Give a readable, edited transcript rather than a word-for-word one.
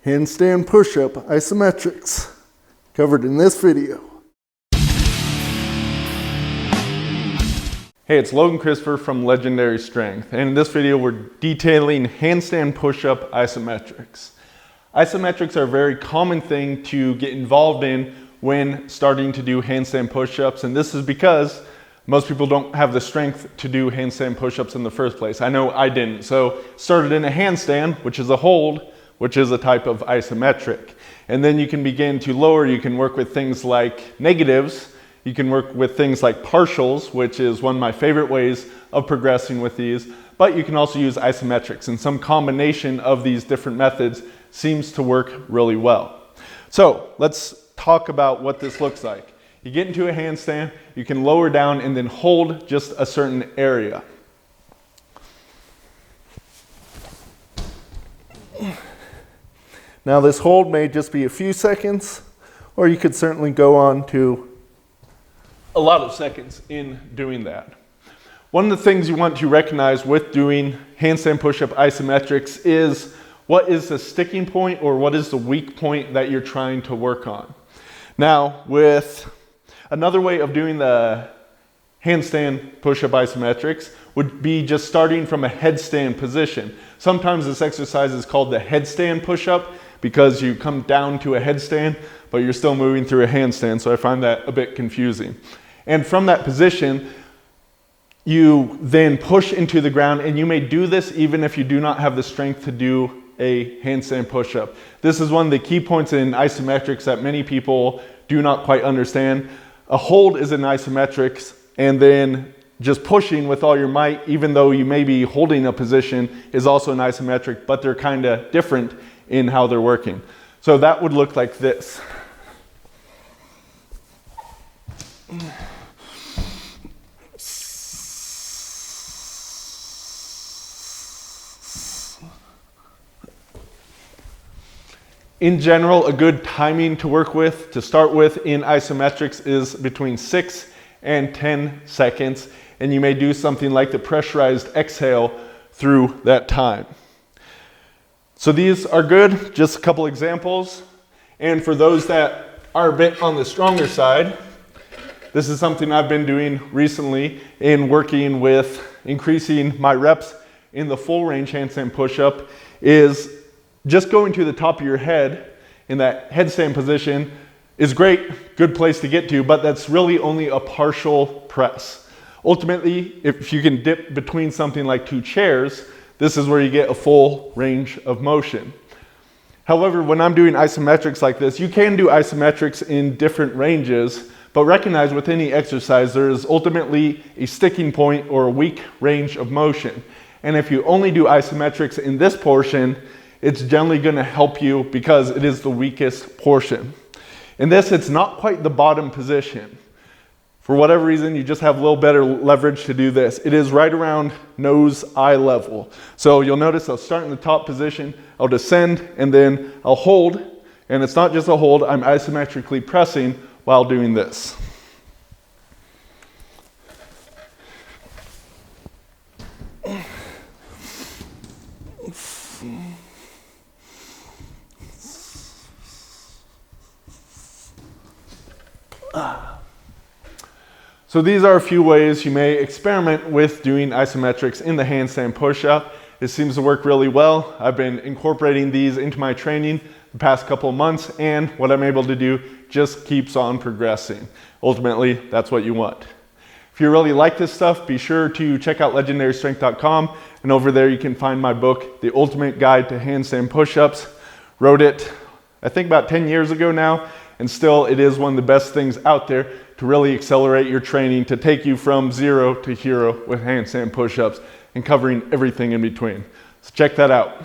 Handstand push-up isometrics, covered in this video. Hey, it's Logan Christopher from Legendary Strength, and in this video we're detailing handstand push-up isometrics. Isometrics are a very common thing to get involved in when starting to do handstand push-ups, and this is because most people don't have the strength to do handstand push-ups in the first place. I know I didn't, so started in a handstand, which is a hold, which is a type of isometric. And then you can begin to lower, you can work with things like negatives, you can work with things like partials, which is one of my favorite ways of progressing with these, but you can also use isometrics, and some combination of these different methods seems to work really well. So let's talk about what this looks like. You get into a handstand, you can lower down and then hold just a certain area. Now this hold may just be a few seconds, or you could certainly go on to a lot of seconds in doing that. One of the things you want to recognize with doing handstand push-up isometrics is what is the sticking point or what is the weak point that you're trying to work on. Now, with another way of doing the handstand push-up isometrics would be just starting from a headstand position. Sometimes this exercise is called the headstand push-up because you come down to a headstand, but you're still moving through a handstand, so I find that a bit confusing. And from that position, you then push into the ground, and you may do this even if you do not have the strength to do a handstand push-up. This is one of the key points in isometrics that many people do not quite understand. A hold is an isometrics, and then just pushing with all your might, even though you may be holding a position, is also an isometric, but they're kind of different in how they're working. So that would look like this. In general, a good timing to work with, to start with in isometrics, is between 6 and 10 seconds, and you may do something like the pressurized exhale through that time. So these are good, just a couple examples. And for those that are a bit on the stronger side, this is something I've been doing recently in working with increasing my reps in the full range handstand push-up, is just going to the top of your head in that headstand position is great, good place to get to, but that's really only a partial press. Ultimately, if you can dip between something like two chairs, this is where you get a full range of motion. However, when I'm doing isometrics like this, you can do isometrics in different ranges, but recognize with any exercise there is ultimately a sticking point or a weak range of motion. And if you only do isometrics in this portion, it's generally going to help you because it is the weakest portion. In this, it's not quite the bottom position. For whatever reason, you just have a little better leverage to do this. It is right around nose-eye level. So you'll notice I'll start in the top position, I'll descend, and then I'll hold. And it's not just a hold, I'm isometrically pressing while doing this. So these are a few ways you may experiment with doing isometrics in the handstand push-up. It seems to work really well. I've been incorporating these into my training the past couple of months, and what I'm able to do just keeps on progressing. Ultimately, that's what you want. If you really like this stuff, be sure to check out legendarystrength.com, and over there you can find my book, The Ultimate Guide to Handstand Push-Ups. Wrote it, I think, about 10 years ago now, and still it is one of the best things out there to really accelerate your training, to take you from 0 to hero with handstand push-ups and covering everything in between. So check that out.